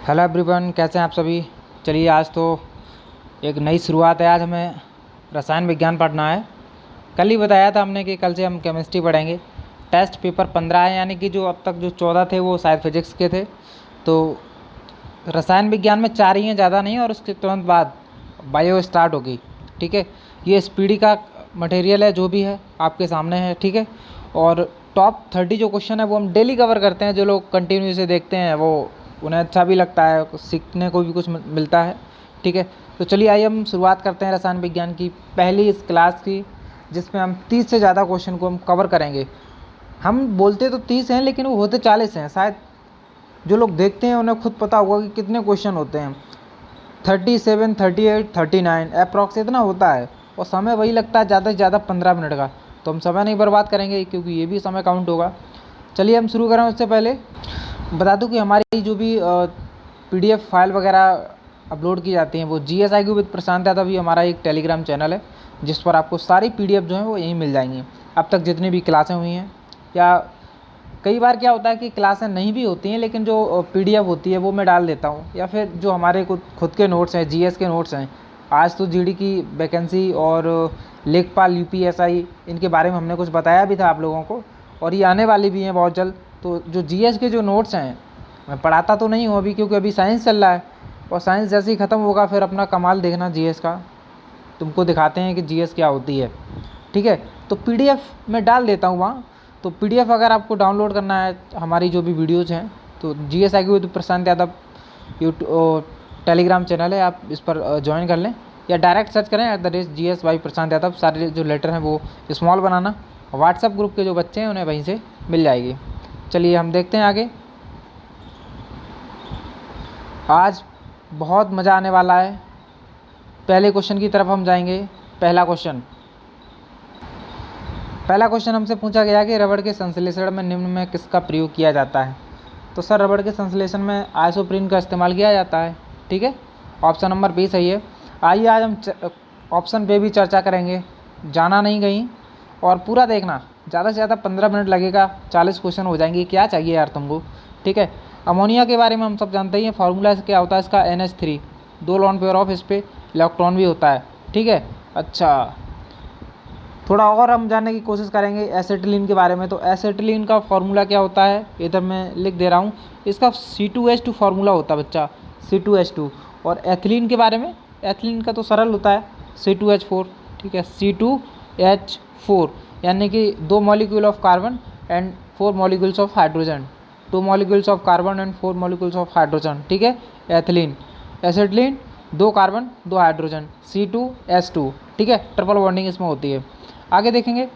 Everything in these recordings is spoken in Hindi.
हेलो एवरीवन, कैसे हैं आप सभी। चलिए आज तो एक नई शुरुआत है। आज हमें रसायन विज्ञान पढ़ना है। कल ही बताया था हमने कि कल से हम केमिस्ट्री पढ़ेंगे। टेस्ट पेपर 15 है, यानी कि जो अब तक जो 14 थे वो शायद फिजिक्स के थे। तो रसायन विज्ञान में 4 ही हैं, ज़्यादा नहीं, और उसके तुरंत बाद बायो स्टार्ट होगी। ठीक है, ये स्पीडी का मटेरियल है, जो भी है आपके सामने है। ठीक है, और टॉप 30 जो क्वेश्चन है वो हम डेली कवर करते हैं। जो लोग कंटिन्यू से देखते हैं वो उन्हें अच्छा भी लगता है, सीखने को भी कुछ मिलता है। ठीक है, तो चलिए आइए हम शुरुआत करते हैं रसायन विज्ञान की पहली इस क्लास की, जिसमें हम 30 से ज़्यादा क्वेश्चन को हम कवर करेंगे। हम बोलते तो 30 हैं, लेकिन वो होते 40 हैं। शायद जो लोग देखते हैं उन्हें खुद पता होगा कि कितने क्वेश्चन होते हैं। 37, 38, 39 अप्रॉक्स इतना होता है, और समय वही लगता है ज़्यादा से ज़्यादा 15 मिनट का। तो हम समय नहीं बर्बाद करेंगे, क्योंकि ये भी समय काउंट होगा। चलिए हम शुरू करें। उससे पहले बता दूं कि हमारी जो भी PDF फाइल वगैरह अपलोड की जाती हैं वो GSIQ विद प्रशांत यादव, भी हमारा एक टेलीग्राम चैनल है, जिस पर आपको सारी PDF जो हैं वो यहीं मिल जाएंगी। अब तक जितनी भी क्लासें हुई हैं, या कई बार क्या होता है कि क्लासें नहीं भी होती हैं, लेकिन जो PDF होती है वो मैं डाल देता हूँ, या फिर जो हमारे खुद के नोट्स हैं, GS के नोट्स हैं। आज तो GD की वैकेंसी और लेखपाल UPSI इनके बारे में हमने कुछ बताया भी था आप लोगों को, और ये आने वाली भी हैं बहुत जल्द। तो जो GS के जो नोट्स हैं, मैं पढ़ाता तो नहीं हूँ अभी, क्योंकि अभी साइंस चल रहा है, और साइंस जैसे ही ख़त्म होगा फिर अपना कमाल देखना GS का। तुमको दिखाते हैं कि GS क्या होती है। ठीक है, तो PDF में डाल देता हूँ वहाँ। तो PDF अगर आपको डाउनलोड करना है हमारी जो भी वीडियोज़ हैं, तो GSIQ with Prashant Yadav Telegram channel है, आप इस पर ज्वाइन कर लें, या डायरेक्ट सर्च करें @GS by प्रशांत यादव। सारे जो लेटर हैं वो स्मॉल बनाना। व्हाट्सएप ग्रुप के जो बच्चे हैं उन्हें वहीं से मिल जाएगी। चलिए हम देखते हैं आगे। आज बहुत मज़ा आने वाला है। पहले क्वेश्चन की तरफ हम जाएंगे। पहला क्वेश्चन हमसे पूछा गया कि रबड़ के संश्लेषण में निम्न में किसका प्रयोग किया जाता है। तो सर, रबड़ के संश्लेषण में आइसोप्रीन का इस्तेमाल किया जाता है। ठीक है, ऑप्शन नंबर B सही है। आइए आज हम ऑप्शन पे भी चर्चा करेंगे, जाना नहीं कहीं, और पूरा देखना। ज़्यादा से ज़्यादा 15 मिनट लगेगा, 40 क्वेश्चन हो जाएंगे। क्या चाहिए यार तुमको। ठीक है, अमोनिया के बारे में हम सब जानते ही हैं। फार्मूला क्या होता है इसका, NH3, 2 लॉन पेयर ऑफ, इस पर इलेक्ट्रॉन भी होता है। ठीक है, अच्छा, थोड़ा और हम जानने की कोशिश करेंगे एसिटिलीन के बारे में। तो एसिटिलीन का फार्मूला क्या होता है, इधर मैं लिख दे रहा हूँ। इसका C2H2 फार्मूला होता है बच्चा, C2H2। और एथिलीन के बारे में, एथिलीन का तो सरल होता है, C2H4। ठीक है, C2H4, यानी कि 2 molecule of carbon and 4 molecules of hydrogen. 2 molecules of carbon and 4 molecules of hydrogen. ठीक है, ethylene. Acetylene 2 carbon 2 hydrogen, C2H2। ठीक है, ट्रिपल बॉन्डिंग इसमें होती है। आगे देखेंगे।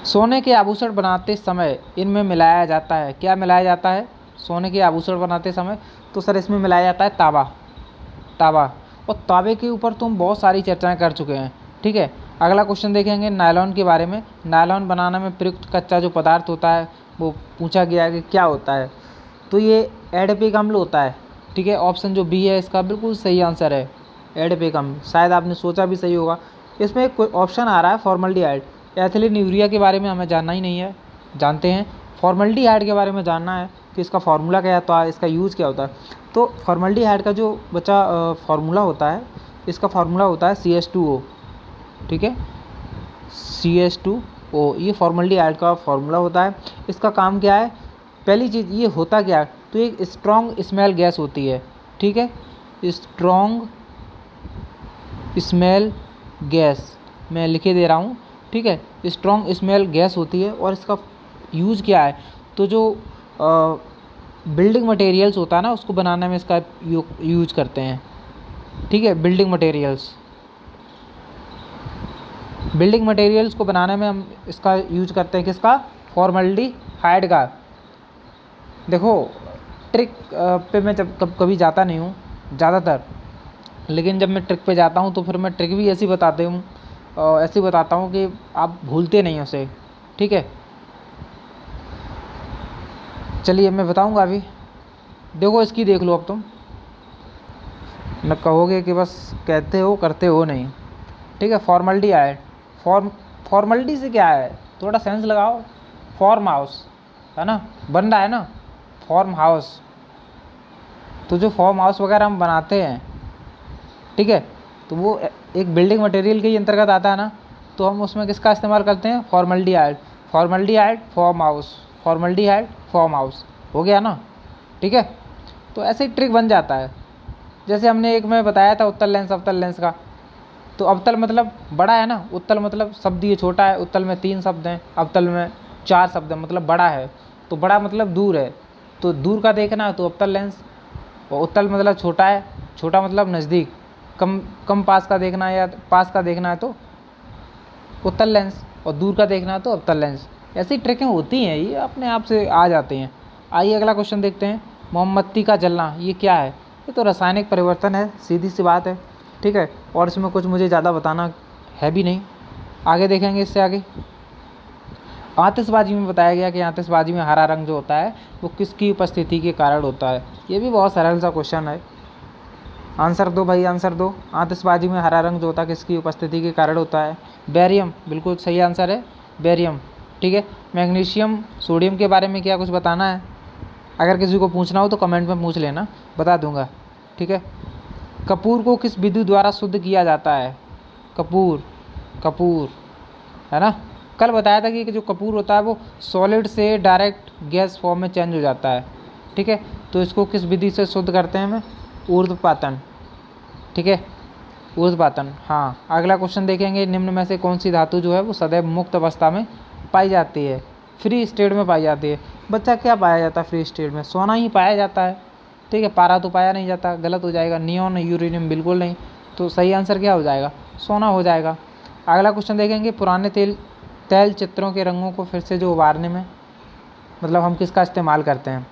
सोने के आभूषण बनाते समय इनमें मिलाया जाता है। क्या मिलाया जाता है सोने के आभूषण बनाते समय? तो सर, इसमें मिलाया जाता है तांबा। और तांबे के ऊपर तो हम बहुत सारी चर्चाएं कर चुके हैं। ठीक है, अगला क्वेश्चन देखेंगे नायलॉन के बारे में। नायलॉन बनाने में प्रयुक्त कच्चा जो पदार्थ होता है वो पूछा गया है कि क्या होता है। तो ये एडिपिक अम्ल होता है। ठीक है, ऑप्शन जो B है इसका बिल्कुल सही आंसर है, एडिपिक अम्ल। शायद आपने सोचा भी सही होगा। इसमें एक ऑप्शन आ रहा है फॉर्मल्डिहाइड। एथिलीन यूरिया के बारे में हमें जानना ही नहीं है, जानते हैं। फॉर्मल्डिहाइड के बारे में जानना है कि इसका फार्मूला क्या होता है, इसका यूज़ क्या होता है। तो फॉर्मल्डिहाइड का जो बच्चा फार्मूला होता है, इसका फार्मूला होता है CH2O। ठीक है, CH2O, ये फॉर्मल्डिहाइड का फार्मूला होता है। इसका काम क्या है, पहली चीज़ ये होता क्या है, तो एक स्ट्रॉन्ग स्मेल गैस होती है। ठीक है, स्ट्रॉन्ग स्मेल गैस मैं लिखे दे रहा हूँ। ठीक है, स्ट्रॉन्ग स्मेल गैस होती है। और इसका यूज़ क्या है, तो जो बिल्डिंग मटेरियल्स होता है ना, उसको बनाने में इसका यूज करते हैं। ठीक है, बिल्डिंग मटेरियल्स को बनाने में हम इसका यूज करते हैं। किसका? फॉर्मल्डिहाइड का। देखो, ट्रिक पे मैं जब कभी जाता नहीं हूँ ज़्यादातर, लेकिन जब मैं ट्रिक पे जाता हूँ तो फिर मैं ट्रिक भी ऐसी बताता हूँ कि आप भूलते नहीं उसे। ठीक है, चलिए मैं बताऊँगा अभी। देखो, इसकी देख लो अब तुम, न कहोगे कि बस कहते हो करते हो नहीं। ठीक है, फॉर्मल्डिहाइड, फॉर्मल्टी से क्या है, थोड़ा सेंस लगाओ। फॉर्म हाउस है ना, बन रहा है ना, फॉर्म हाउस। तो जो फार्म हाउस वगैरह हम बनाते हैं, ठीक है, तो वो एक बिल्डिंग मटेरियल के ही अंतर्गत आता है ना, तो हम उसमें किसका इस्तेमाल करते हैं, formaldehyde. Formaldehyde farm house, formaldehyde farm house हो गया ना, ठीक है। तो ऐसे ही ट्रिक बन जाता है। जैसे हमने एक में बताया था उत्तल लेंस अवतल लेंस का, तो अवतल मतलब बड़ा है ना, उत्तल मतलब शब्द ये छोटा है, उत्तल में 3 शब्द हैं, अवतल में 4 शब्द हैं, मतलब बड़ा है। तो बड़ा मतलब दूर है, तो दूर का देखना है तो अवतल लेंस, और उत्तल मतलब छोटा है, छोटा मतलब नज़दीक, कम कम पास का देखना है या पास का देखना है तो उत्तल लेंस, और दूर का देखना है तो अवतल लेंस। ऐसी ट्रिकें होती हैं, ये अपने आप से आ जाते हैं। आइए अगला क्वेश्चन देखते हैं। मोमबत्ती का जलना ये क्या है? ये तो रासायनिक परिवर्तन है, सीधी सी बात है, ठीक है, और इसमें कुछ मुझे ज़्यादा बताना है भी नहीं। आगे देखेंगे, इससे आगे आतिशबाजी में बताया गया कि आतिशबाजी में हरा रंग जो होता है वो किसकी उपस्थिति के कारण होता है। ये भी बहुत सरल सा क्वेश्चन है, आंसर दो भाई, आंसर दो। आतिशबाजी में हरा रंग जो होता है किसकी उपस्थिति के कारण होता है? बेरियम, बिल्कुल सही आंसर है, बेरियम, ठीक है। मैग्नीशियम सोडियम के बारे में क्या कुछ बताना है? अगर किसी को पूछना हो तो कमेंट में पूछ लेना, बता दूंगा, ठीक है। कपूर को किस विधि द्वारा शुद्ध किया जाता है? कपूर, कपूर है ना, कल बताया था कि जो कपूर होता है वो सॉलिड से डायरेक्ट गैस फॉर्म में चेंज हो जाता है, ठीक है। तो इसको किस विधि से शुद्ध करते हैं हमें? ऊर्ध्वपातन, ठीक है, ऊर्ध्वपातन। हाँ, अगला क्वेश्चन देखेंगे। निम्न में से कौन सी धातु जो है वो सदैव मुक्त अवस्था में पाई जाती है, फ्री स्टेट में पाई जाती है? बच्चा क्या पाया जाता है फ्री स्टेट में? सोना ही पाया जाता है, ठीक है, पारा तो पाया नहीं जाता, गलत हो जाएगा। नियोन, यूरेनियम बिल्कुल नहीं, तो सही आंसर क्या हो जाएगा? सोना हो जाएगा। अगला क्वेश्चन देखेंगे। पुराने तैल चित्रों के रंगों को फिर से जो उभारने में मतलब हम किसका इस्तेमाल करते हैं?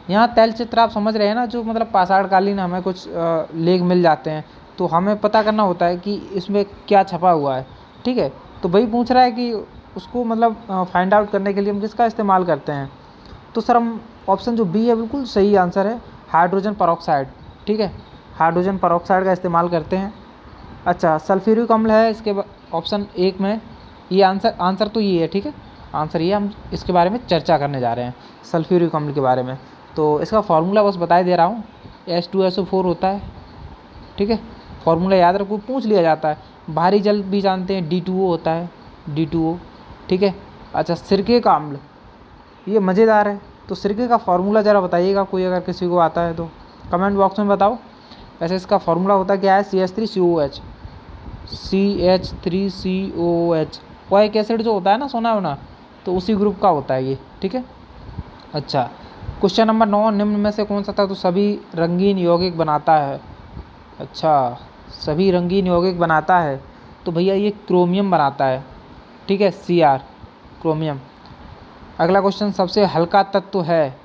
यहाँ तैल चित्र आप समझ रहे हैं ना, जो मतलब पाषाणकालीन हमें कुछ लेख मिल जाते हैं, तो हमें पता करना होता है कि इसमें क्या छपा हुआ है, ठीक है। तो भाई पूछ रहा है कि उसको मतलब फाइंड आउट करने के लिए हम किसका इस्तेमाल करते हैं? तो सर हम ऑप्शन जो बी है बिल्कुल सही आंसर है, हाइड्रोजन परऑक्साइड, ठीक है, हाइड्रोजन परऑक्साइड का इस्तेमाल करते हैं। अच्छा, सल्फ्यूरिक अम्ल है इसके ऑप्शन 1 में, ये आंसर तो ये है, ठीक है, आंसर ये, हम इसके बारे में चर्चा करने जा रहे हैं, सल्फ्यूरिक अम्ल के बारे में। तो इसका फार्मूला बस बता दे रहा हूँ, H2SO4 होता है, ठीक है, फार्मूला याद रखो, पूछ लिया जाता है। भारी जल भी जानते हैं, D2O होता है, D2O, ठीक है। अच्छा, सिरके का अम्ल, ये मज़ेदार है, तो सिरके का फार्मूला ज़रा बताइएगा, कोई अगर किसी को आता है तो कमेंट बॉक्स में बताओ। वैसे इसका फार्मूला होता क्या है? CH3COOH, CH3COOH, ओइक एसिड जो होता है ना, सोना होना, तो उसी ग्रुप का होता है ये, ठीक है। अच्छा, क्वेश्चन नंबर 9। निम्न में से कौन सा तत्व सभी रंगीन यौगिक बनाता है? अच्छा, सभी रंगीन यौगिक बनाता है, तो भैया ये क्रोमियम बनाता है, ठीक है, Cr, क्रोमियम। अगला क्वेश्चन, सबसे हल्का तत्व है,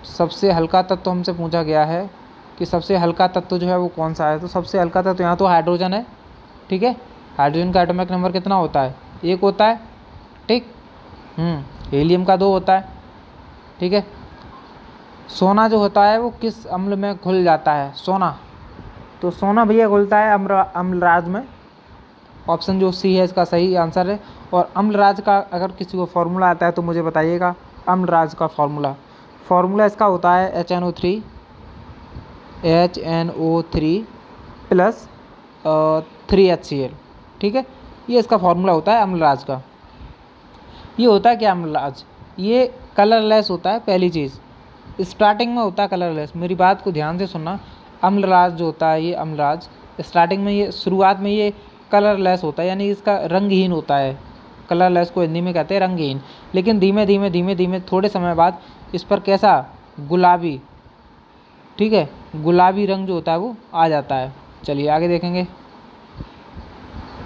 सबसे हल्का तत्व हमसे पूछा गया है कि सबसे हल्का तत्व जो है वो कौन सा है? तो सबसे हल्का तत्व यहाँ तो हाइड्रोजन है, ठीक है। हाइड्रोजन का एटॉमिक नंबर कितना होता है? 1 होता है, ठीक। हीलियम का 2 होता है, ठीक है। सोना जो होता है वो किस अम्ल में घुल जाता है? सोना, तो सोना भैया घुलता है अम्लराज में, ऑप्शन जो सी है इसका सही आंसर है। और अम्लराज का अगर किसी को फार्मूला आता है तो मुझे बताइएगा, अम्लराज का फार्मूला इसका होता है HNO3 प्लस 3HCl, ठीक है, ये इसका फार्मूला होता है अम्लराज का। ये होता है क्या अम्लराज? ये कलरलेस होता है, पहली चीज़, स्टार्टिंग में होता है कलरलेस, मेरी बात को ध्यान से सुनना। अम्लराज जो होता है, ये अम्लराज स्टार्टिंग में, ये शुरुआत में ये कलरलेस होता है, यानी इसका रंगहीन होता है। कलरलेस को हिंदी में कहते हैं रंगहीन। लेकिन धीमे धीमे थोड़े समय बाद इस पर कैसा? गुलाबी, ठीक है, गुलाबी रंग जो होता है वो आ जाता है। चलिए आगे देखेंगे।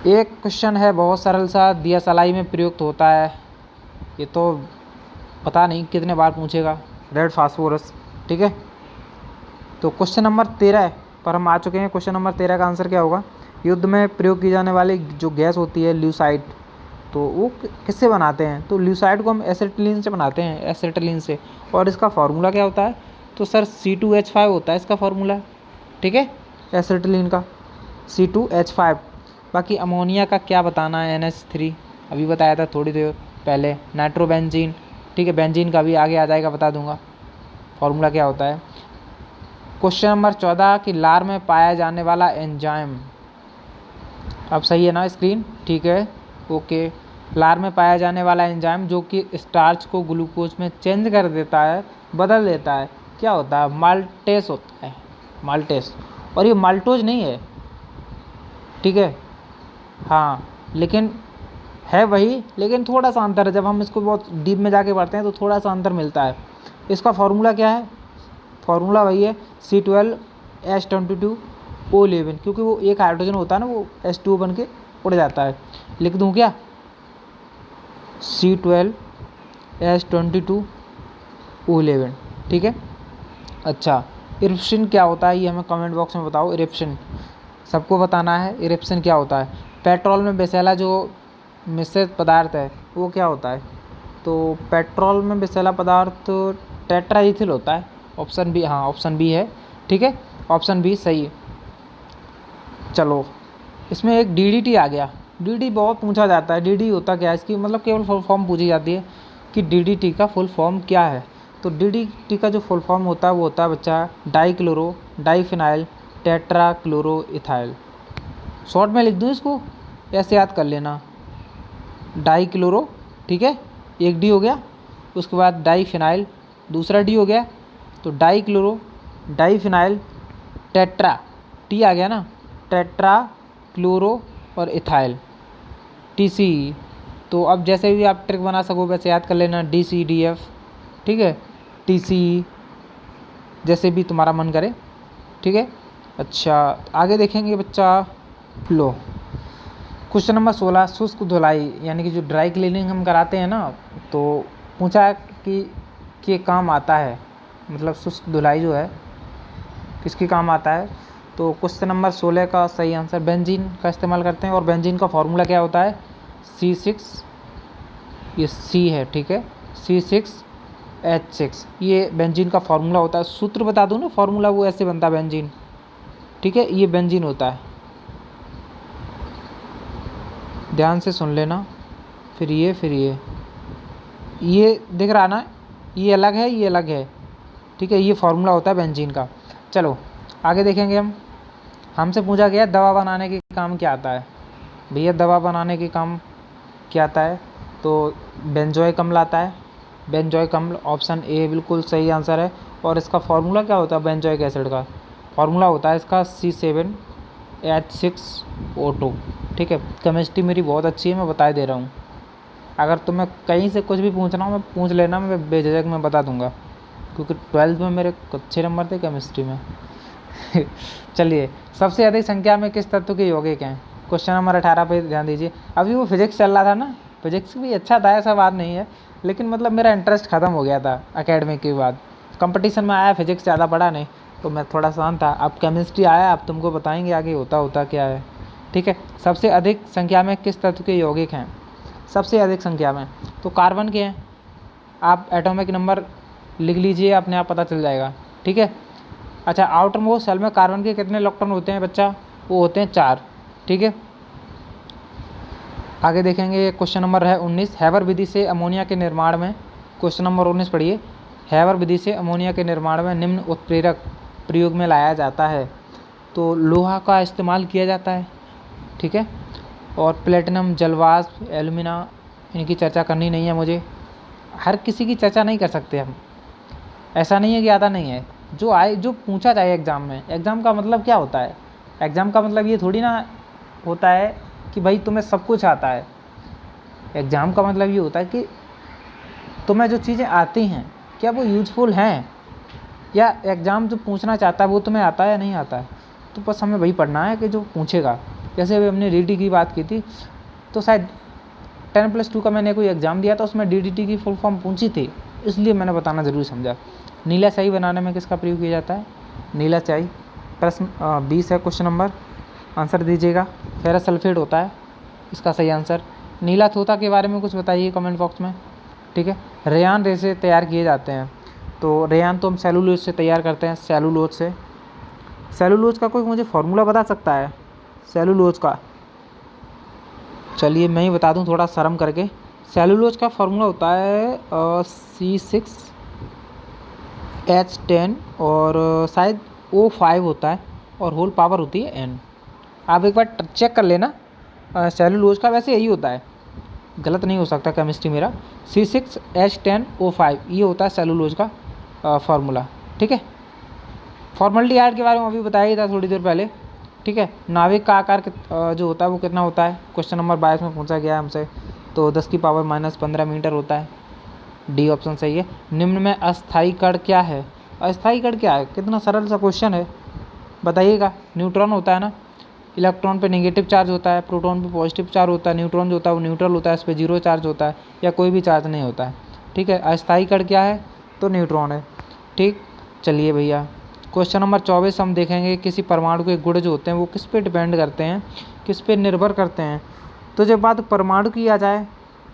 एक क्वेश्चन है बहुत सरल सा, दिया सलाई में प्रयुक्त होता है, ये तो पता नहीं कितने बार पूछेगा, रेड फास्फोरस, ठीक है। तो क्वेश्चन नंबर 13 पर हम आ चुके हैं। क्वेश्चन नंबर 13 का आंसर क्या होगा? युद्ध में प्रयोग की जाने वाली जो गैस होती है ल्यूसाइड, तो वो किससे बनाते हैं? तो ल्यूसाइड को हम एसिटिलीन से बनाते हैं, एसिटिलीन से। और इसका फार्मूला क्या होता है? तो सर C2H5 होता है इसका फार्मूला, ठीक है, एसिटिलीन का C2H5। बाकी अमोनिया का क्या बताना है? NH3 अभी बताया था थोड़ी देर पहले। नाइट्रोबेंजीन, ठीक है, बेंजीन का भी आगे आ जाएगा, बता दूंगा फार्मूला क्या होता है। क्वेश्चन नंबर 14 कि लार में पाया जाने वाला एंजाइम, अब सही है ना स्क्रीन, ठीक है, ओके। लार में पाया जाने वाला एंजाइम जो कि स्टार्च को ग्लूकोज में चेंज कर देता है, बदल देता है, क्या होता है? माल्टेस होता है, माल्टेस। और ये माल्टोज नहीं है, ठीक है, हाँ, लेकिन है वही, लेकिन थोड़ा सा अंतर है। जब हम इसको बहुत डीप में जाके पढ़ते हैं तो थोड़ा सा अंतर मिलता है। इसका फार्मूला क्या है? फार्मूला वही है C12H22O11, क्योंकि वो एक हाइड्रोजन होता है ना, वो H2O बन के उड़ जाता है। लिख दूँ क्या? C12H22O11, ठीक है। अच्छा, इरप्शन क्या होता है ये हमें कमेंट बॉक्स में बताओ। इरप्शन सबको बताना है, इरप्शन क्या होता है। पेट्रोल में विषैला जो मिश्रित पदार्थ है वो क्या होता है? तो पेट्रोल में विषैला पदार्थ टेट्राइथिल होता है। ऑप्शन बी, हाँ ऑप्शन बी है, ठीक है, ऑप्शन बी सही है। चलो, इसमें एक DDT आ गया। DDT बहुत पूछा जाता है। DDT होता क्या है? इसकी मतलब केवल फुल फॉर्म पूछी जाती है कि DDT का फुल फॉर्म क्या है। तो DDT का जो फुल फॉर्म होता है वो होता है बच्चा डाइक्लोरो डाइफिनाइल टेट्राक्लोरो इथाइल। शॉर्ट में लिख दूँ इसको, ऐसे याद कर लेना, डाइक्लोरो, ठीक है, एक डी हो गया, उसके बाद डाइफिनाइल, दूसरा डी हो गया, तो डाइक्लोरो डाइफिनाइल टेट्रा, टी आ गया ना, टेट्रा क्लोरो और इथाइल, TCE। तो अब जैसे भी आप ट्रिक बना सको वैसे याद कर लेना, DCDF, ठीक है, TCE, जैसे भी तुम्हारा मन करे, ठीक है। अच्छा, आगे देखेंगे बच्चा, लो क्वेश्चन नंबर 16 शुष्क धुलाई, यानी कि जो ड्राई क्लीनिंग हम कराते हैं ना, तो पूछा कि काम आता है, मतलब शुष्क धुलाई जो है किसके काम आता है। तो क्वेश्चन नंबर 16 का सही आंसर बेंजीन का इस्तेमाल करते हैं। और बेंजीन का फॉर्मूला क्या होता है? C6, ये C है, ठीक है, C6H6, ये बेंजीन का फॉर्मूला होता है। सूत्र बता दूँ ना, फॉर्मूला वो ऐसे बनता है बेंजीन, ठीक है, ये बेंजीन होता है, ध्यान से सुन लेना। फिर ये दिख रहा ना, ये अलग है, ये अलग है, ठीक है, ये फॉर्मूला होता है बेंजीन का। चलो आगे देखेंगे हम। हमसे पूछा गया दवा बनाने के काम क्या आता है। भैया दवा बनाने के काम क्या आता है? तो बेंजोइक अम्ल आता है, बेंजोइक अम्ल, ऑप्शन ए बिल्कुल सही आंसर है। और इसका फॉर्मूला क्या होता है? बेंजोइक एसिड का फॉर्मूला होता है इसका C7H6O2, ठीक है। केमिस्ट्री मेरी बहुत अच्छी है, मैं बता दे रहा हूँ। अगर तुम्हें कहीं से कुछ भी पूछना हो मैं पूछ लेना, मैं बेझिझक में बता दूंगा, क्योंकि 12th में मेरे अच्छे नंबर थे केमिस्ट्री में। चलिए, सबसे अधिक संख्या में किस तत्व के यौगिक हैं? क्वेश्चन नंबर 18 पे ध्यान दीजिए। अभी वो फिजिक्स चल रहा था ना, फिजिक्स भी अच्छा था, ऐसा बात नहीं है, लेकिन मतलब मेरा इंटरेस्ट ख़त्म हो गया था एकेडमिक के बाद। कंपटीशन में आया, फिजिक्स ज़्यादा पढ़ा नहीं, तो मैं थोड़ा शांत था। अब केमिस्ट्री आया, अब तुमको बताएंगे आगे होता क्या है, ठीक है। सबसे अधिक संख्या में किस तत्व के यौगिक हैं? सबसे अधिक संख्या में तो कार्बन के हैं। आप एटॉमिक नंबर लिख लीजिए, अपने आप पता चल जाएगा, ठीक है। अच्छा, आउटर मोस्ट सेल में कार्बन के कितने इलेक्ट्रॉन होते हैं बच्चा? वो होते हैं 4, ठीक है। आगे देखेंगे क्वेश्चन नंबर है 19, हैबर विधि से अमोनिया के निर्माण में, क्वेश्चन नंबर 19 पढ़िए। हैबर विधि से अमोनिया के निर्माण में निम्न उत्प्रेरक प्रयोग में लाया जाता है। तो लोहा का इस्तेमाल किया जाता है, ठीक है। और प्लेटिनम, जलवाष्प, एल्यूमिना, इनकी चर्चा करनी नहीं है मुझे, हर किसी की चर्चा नहीं कर सकते हम, ऐसा नहीं है कि आता नहीं है, जो आए जो पूछा जाए एग्ज़ाम में। एग्ज़ाम का मतलब क्या होता है? एग्ज़ाम का मतलब ये थोड़ी ना होता है कि भाई तुम्हें सब कुछ आता है। एग्ज़ाम का मतलब ये होता है कि तुम्हें जो चीज़ें आती हैं क्या वो यूज़फुल हैं, या एग्ज़ाम जो पूछना चाहता है वो तुम्हें आता है या नहीं आता है। तो बस हमें वही पढ़ना है कि जो पूछेगा। जैसे अभी हमने DDT की बात की थी, तो शायद 10+2 का मैंने कोई एग्ज़ाम दिया था, उसमें DDT की फुल फॉर्म पूछी थी, इसलिए मैंने बताना ज़रूरी समझा। नीला स्याही बनाने में किसका प्रयोग किया जाता है? नीला स्याही। प्रश्न 20 है क्वेश्चन नंबर, आंसर दीजिएगा। फेरस सल्फेट होता है इसका सही आंसर। नीला तोता के बारे में कुछ बताइए कमेंट बॉक्स में, ठीक है। रेयान रेसे तैयार किए जाते हैं, तो रेयान तो हम सेलुलोज से तैयार करते हैं, सेलुलोज से। सेलुलोज का कोई मुझे फार्मूला बता सकता है सेलुलोज का? चलिए मैं ही बता दूं थोड़ा शर्म करके। सेलुलोज का फार्मूला होता है C6H10 और शायद O5 होता है और होल पावर होती है N। आप एक बार चेक कर लेना सेलुलोज का, वैसे यही होता है, गलत नहीं हो सकता केमिस्ट्री मेरा। C6H10O5 ये होता है सेलुलोज का फार्मूला। ठीक है, फॉर्मल्डिहाइड के बारे में अभी बताया ही था थोड़ी देर पहले। ठीक है, नाभिक का आकार जो होता है वो कितना होता है, क्वेश्चन नंबर 22 में पूछा गया है हमसे, तो 10⁻⁻15 मीटर होता है। डी ऑप्शन सही है। निम्न में अस्थायी कण क्या है? अस्थायी कण क्या है? कितना सरल सा क्वेश्चन है, बताइएगा। न्यूट्रॉन होता है ना, इलेक्ट्रॉन पे नेगेटिव चार्ज होता है, प्रोटॉन पे पॉजिटिव चार्ज होता है, न्यूट्रॉन जो होता है वो न्यूट्रल होता है, इस पर जीरो चार्ज होता है या कोई भी चार्ज नहीं होता है। ठीक है, अस्थायी कण क्या है? तो न्यूट्रॉन है। ठीक, चलिए भैया क्वेश्चन नंबर 24 हम देखेंगे किसी परमाणु के गुण जो होते हैं वो किस पे डिपेंड करते हैं, किस पे निर्भर करते हैं। तो जब बात परमाणु की आ जाए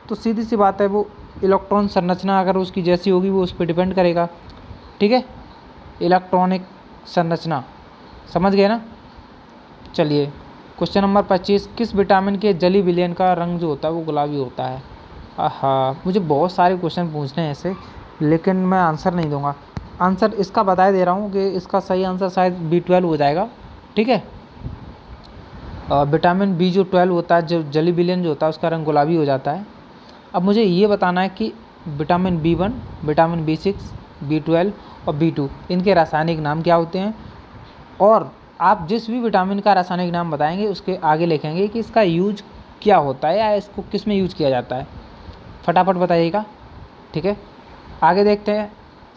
तो सीधी सी बात है, वो इलेक्ट्रॉन संरचना अगर उसकी जैसी होगी वो उस पर डिपेंड करेगा। ठीक है, इलेक्ट्रॉनिक संरचना, समझ गए ना। चलिए क्वेश्चन नंबर 25, किस विटामिन के जली विलयन का रंग जो होता है वो गुलाबी होता है? आहा, मुझे बहुत सारे क्वेश्चन पूछने हैं ऐसे, लेकिन मैं आंसर नहीं दूंगा। आंसर इसका बता दे रहा हूँ कि इसका सही आंसर शायद B12 हो जाएगा। ठीक है, विटामिन B जो 12 होता है, जो जली विलयन जो होता है उसका रंग गुलाबी हो जाता है। अब मुझे ये बताना है कि vitamin B1, vitamin B6, B12 और B2 इनके रासायनिक नाम क्या होते हैं, और आप जिस भी विटामिन का रासायनिक नाम बताएंगे उसके आगे लिखेंगे कि इसका यूज क्या होता है या इसको किस में यूज किया जाता है। फटाफट बताइएगा। ठीक है, आगे देखते हैं।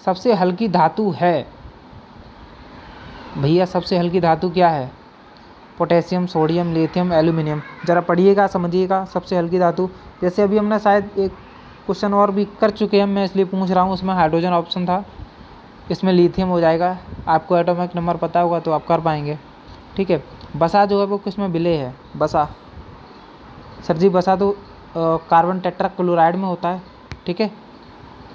सबसे हल्की धातु है भैया, सबसे हल्की धातु क्या है? Potassium, sodium, lithium, aluminium. ज़रा पढ़िएगा, समझिएगा। सबसे हल्की धातु, जैसे अभी हमने शायद एक क्वेश्चन और भी कर चुके हैं, मैं इसलिए पूछ रहा हूँ, उसमें हाइड्रोजन ऑप्शन था, इसमें लिथियम हो जाएगा। आपको एटॉमिक नंबर पता होगा तो आप कर पाएंगे। ठीक है, बसा जो है वो किस में विलय है? बसा, सर जी बसा तो कार्बन टेट्राक्लोराइड में होता है। ठीक है,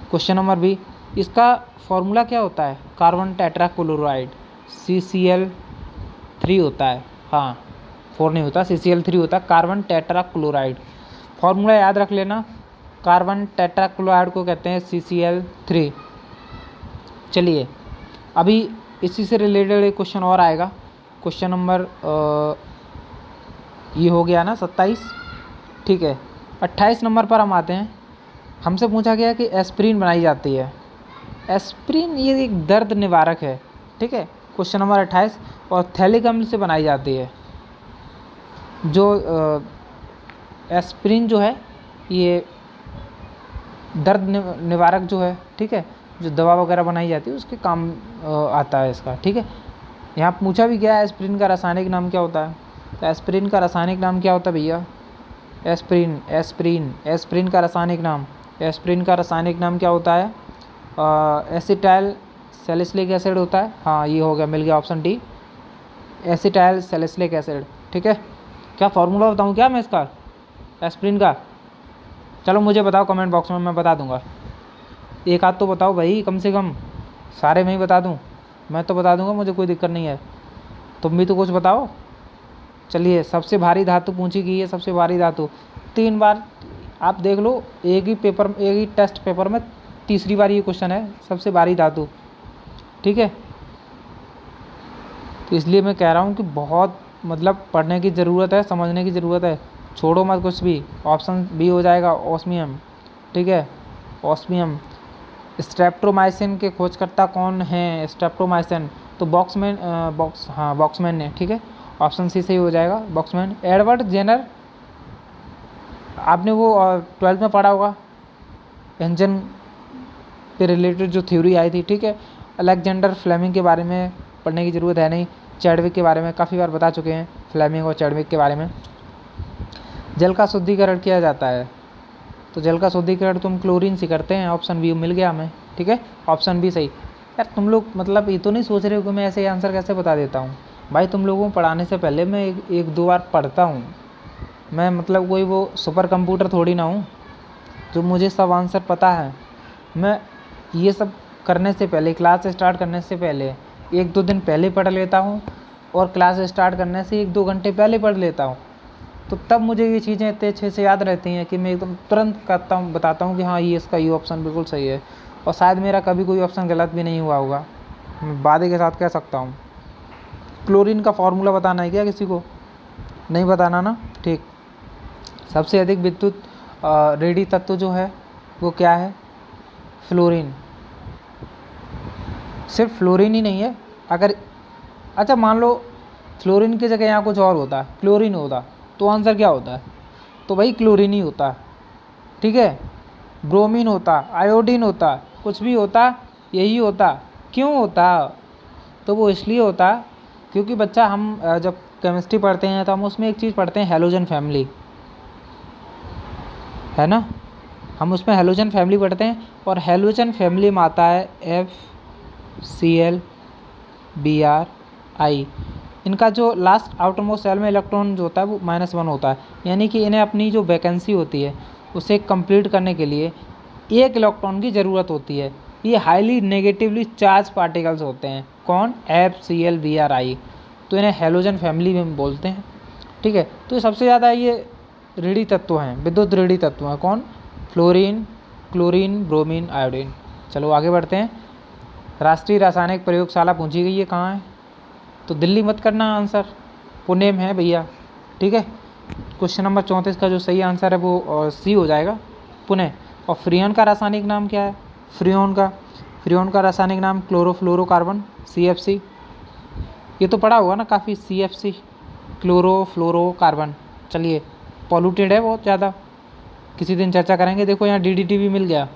क्वेश्चन नंबर 20, इसका फॉर्मूला क्या होता है? कार्बन टेट्राक्लोराइड, CCl3 होता है। हाँ, 4 नहीं होता, CCl3 होता है, कार्बन टेट्राक्लोराइड। फॉर्मूला याद रख लेना, कार्बन टेट्राक्लोराइड को कहते हैं CCl3। चलिए अभी इसी से रिलेटेड एक क्वेश्चन और आएगा, क्वेश्चन नंबर ये हो गया ना 27। ठीक है, 28 नंबर पर हम आते हैं। हमसे पूछा गया कि एस्प्रिन बनाई जाती है। एस्प्रिन ये एक दर्द निवारक है। ठीक है, क्वेश्चन नंबर 28, और थैलिक अम्ल से बनाई जाती है। जो एस्प्रिन जो है ये दर्द निवारक जो है, ठीक है, जो दवा वगैरह बनाई जाती है उसके काम आता है इसका। ठीक है, यहाँ पूछा भी गया एस्प्रिन का रासायनिक नाम क्या होता है? तो एस्प्रिन का रासायनिक नाम क्या होता है भैया? एस्प्रिन का रासायनिक नाम, एस्प्रिन का रासायनिक नाम क्या होता है? एसिटाइल सैलिसिलिक एसिड होता है। हाँ, ये हो गया, मिल गया option D, acetyl salicylic acid. ठीक है, क्या फार्मूला बताऊँ क्या मैं इसका एस्प्रिन का? चलो मुझे बताओ कमेंट बॉक्स में, मैं बता दूंगा। एक आध तो बताओ भाई, कम से कम। सारे मैं ही बता दूं? मैं तो बता दूंगा, मुझे कोई दिक्कत नहीं है, तुम भी तो कुछ बताओ। चलिए, सबसे भारी धातु पूछी गई है, सबसे भारी धातु 3 बार आप देख लो, एक ही पेपर, एक ही टेस्ट पेपर में तीसरी बार ये क्वेश्चन है, सबसे भारी धातु। ठीक है, तो इसलिए मैं कह रहा हूँ कि बहुत मतलब पढ़ने की ज़रूरत है, समझने की ज़रूरत है, छोड़ो मत कुछ भी। ऑप्शन बी हो जाएगा, ऑस्मियम। ठीक है, ऑस्मियम। स्ट्रेप्टोमाइसिन के खोजकर्ता कौन हैं? स्ट्रेप्टोमाइसिन तो बॉक्समैन ने। ठीक है, ऑप्शन सी सही हो जाएगा, बॉक्समैन। एडवर्ड जेनर, आपने वो 12th में पढ़ा होगा, इंजन पे रिलेटेड जो थ्योरी आई थी। ठीक है, अलेक्जेंडर फ्लेमिंग के बारे में पढ़ने की ज़रूरत है नहीं, चैडविक के बारे में काफ़ी बार बता चुके हैं, फ्लेमिंग और चैडविक के बारे में। जल का शुद्धिकरण किया जाता है, तो जल का शुद्धिकरण तुम क्लोरीन से करते हैं, ऑप्शन बी मिल गया हमें। ठीक है, ऑप्शन बी सही। यार तुम लोग मतलब ये तो नहीं सोच रहे हो कि मैं ऐसे आंसर कैसे बता देता हूँ भाई? तुम लोगों को पढ़ाने से पहले मैं एक दो बार पढ़ता हूँ। मैं मतलब कोई वो सुपर कंप्यूटर थोड़ी ना हूँ जो मुझे सब आंसर पता है। मैं ये सब करने से पहले, क्लास स्टार्ट करने से पहले 1-2 दिन पहले पढ़ लेता हूँ, और क्लास स्टार्ट करने से 1-2 घंटे पहले पढ़ लेता हूँ, तो तब मुझे ये चीज़ें इतने अच्छे से याद रहती हैं कि मैं एकदम तुरंत करता हूँ, बताता हूँ कि हाँ ये इसका ये ऑप्शन बिल्कुल सही है, और शायद मेरा कभी कोई ऑप्शन गलत भी नहीं हुआ होगा, मैं वादे के साथ कह सकता हूँ। क्लोरीन का फॉर्मूला बताना है क्या किसी को? नहीं बताना ना, ठीक। सबसे अधिक विद्युत रेडी तत्व जो है वो क्या है? फ्लोरीन। सिर्फ फ्लोरीन ही नहीं है, अगर अच्छा मान लो फ्लोरीन की जगह यहाँ कुछ और होता, क्लोरीन होता, तो आंसर क्या होता है? तो भाई क्लोरीन ही होता, ठीक है। ब्रोमीन होता, आयोडीन होता, कुछ भी होता, यही होता। क्यों होता? तो वो इसलिए होता क्योंकि बच्चा हम जब केमिस्ट्री पढ़ते हैं तो हम उसमें एक चीज़ पढ़ते हैं, हैलोजन फैमिली, है ना। हम उसमें हैलोजन फैमिली पढ़ते हैं और हैलोजन फैमिली में आता है FCl Br I। इनका जो लास्ट आउटरमोस्ट सेल में इलेक्ट्रॉन जो होता है वो -1 होता है, यानी कि इन्हें अपनी जो वैकेंसी होती है उसे कंप्लीट करने के लिए 1 इलेक्ट्रॉन की ज़रूरत होती है। ये हाईली नेगेटिवली चार्ज पार्टिकल्स होते हैं। कौन? FCl Br I। तो इन्हें हैलोजन फैमिली में बोलते हैं, ठीक है। तो सबसे ज़्यादा ये रेडी तत्व हैं, विद्युत रेडी तत्व हैं। कौन? Fluorine, chlorine, bromine, iodine. चलो आगे बढ़ते हैं। राष्ट्रीय रासायनिक प्रयोगशाला पूछी गई है कहाँ है? तो दिल्ली मत करना आंसर, पुणे में है भैया, ठीक है। क्वेश्चन नंबर 34 का जो सही आंसर है वो सी हो जाएगा, पुणे। और फ्रियोन का रासायनिक नाम क्या है? फ्रियोन का रासायनिक नाम क्लोरोफ्लोरोकार्बन, CFC। ये तो पढ़ा होगा ना काफ़ी, CFC, क्लोरोफ्लोरोकार्बन। चलिए, पॉल्यूटेड है बहुत ज़्यादा, किसी दिन चर्चा करेंगे। देखो यहाँ DDT भी मिल गया,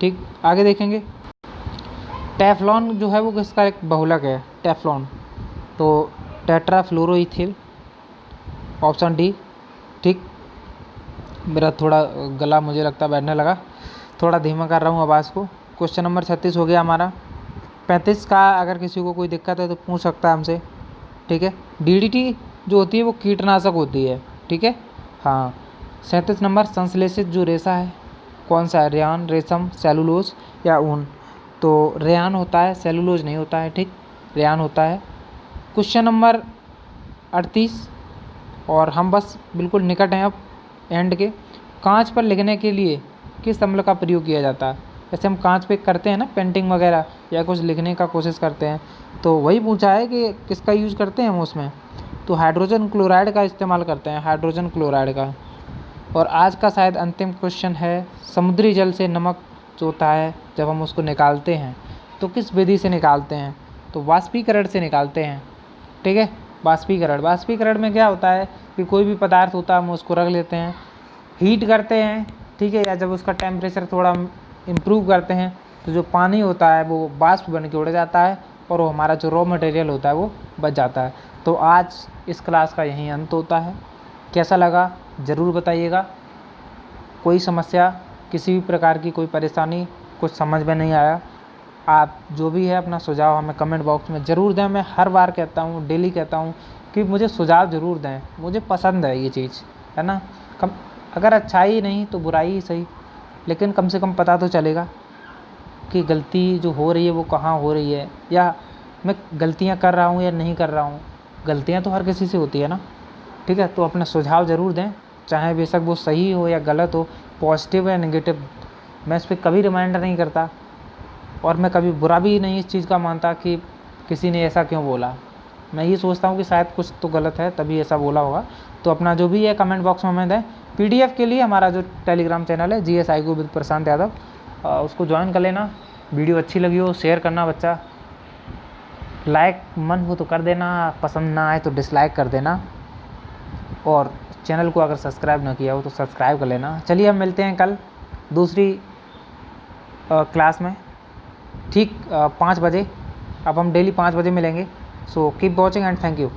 ठीक। आगे देखेंगे। टेफ्लॉन जो है वो किसका एक बहुलक है? टेफ्लॉन, तो टेट्राफ्लोरोइथिल, ऑप्शन डी, ठीक। मेरा थोड़ा गला मुझे लगता बैठने लगा, थोड़ा धीमा कर रहा हूँ आवाज़ को। क्वेश्चन नंबर 36 हो गया हमारा। 35 का अगर किसी को कोई दिक्कत है तो पूछ सकता है हमसे, ठीक है। DDT जो होती है वो कीटनाशक होती है, ठीक है, हाँ। 37 नंबर, संश्लेषित जो रेशा है कौन सा है? रेयान, रेशम, सेलुलोज या ऊन? तो रेयान होता है, सेलुलोज नहीं होता है, ठीक, रेयान होता है। क्वेश्चन नंबर 38, और हम बस बिल्कुल निकट हैं अब एंड के। कांच पर लिखने के लिए किस अम्ल का प्रयोग किया जाता है? जैसे हम कांच पे करते हैं ना पेंटिंग वगैरह या कुछ लिखने का कोशिश करते हैं, तो वही पूछा है कि किसका यूज़ करते हैं हम उसमें। तो हाइड्रोजन क्लोराइड का इस्तेमाल करते हैं, हाइड्रोजन क्लोराइड का। और आज का शायद अंतिम क्वेश्चन है, समुद्री जल से नमक जो होता है जब हम उसको निकालते हैं तो किस विधि से निकालते हैं? तो वाष्पीकरण से निकालते हैं, ठीक है। वाष्पीकरण में क्या होता है कि कोई भी पदार्थ होता है हम उसको रख लेते हैं, हीट करते हैं, ठीक है, या जब उसका टेम्परेचर थोड़ा इम्प्रूव करते हैं तो जो पानी होता है वो वाष्प बन के उड़ जाता है और वो हमारा जो रॉ मटेरियल होता है वो बच जाता है। तो आज इस क्लास का यहीं अंत होता है। कैसा लगा ज़रूर बताइएगा। कोई समस्या, किसी भी प्रकार की कोई परेशानी, कुछ समझ में नहीं आया, आप जो भी है अपना सुझाव हमें कमेंट बॉक्स में ज़रूर दें। मैं हर बार कहता हूँ, डेली कहता हूँ कि मुझे सुझाव ज़रूर दें, मुझे पसंद है ये चीज़, है ना। कम अगर अच्छाई नहीं तो बुराई ही सही, लेकिन कम से कम पता तो चलेगा कि गलती जो हो रही है वो कहाँ हो रही है, या मैं गलतियाँ कर रहा हूँ या नहीं कर रहा हूँ। गलतियाँ तो हर किसी से होती है ना, ठीक है। तो अपना सुझाव ज़रूर दें, चाहे बेशक वो सही हो या गलत हो, पॉजिटिव या नेगेटिव। मैं इस पर कभी रिमाइंडर नहीं करता और मैं कभी बुरा भी नहीं इस चीज़ का मानता कि किसी ने ऐसा क्यों बोला। मैं ये सोचता हूँ कि शायद कुछ तो गलत है तभी ऐसा बोला होगा। तो अपना जो भी है कमेंट बॉक्स में हमें दें। PDF के लिए हमारा जो टेलीग्राम चैनल है GSIQ विद प्रशांत यादव, उसको ज्वाइन कर लेना। वीडियो अच्छी लगी हो शेयर करना बच्चा, लाइक मन हो तो कर देना, पसंद ना आए तो डिसलाइक कर देना, और चैनल को अगर सब्सक्राइब ना किया हो तो सब्सक्राइब कर लेना। चलिए हम मिलते हैं कल दूसरी क्लास में, ठीक 5 बजे। अब हम डेली 5 बजे मिलेंगे। So keep watching and thank you.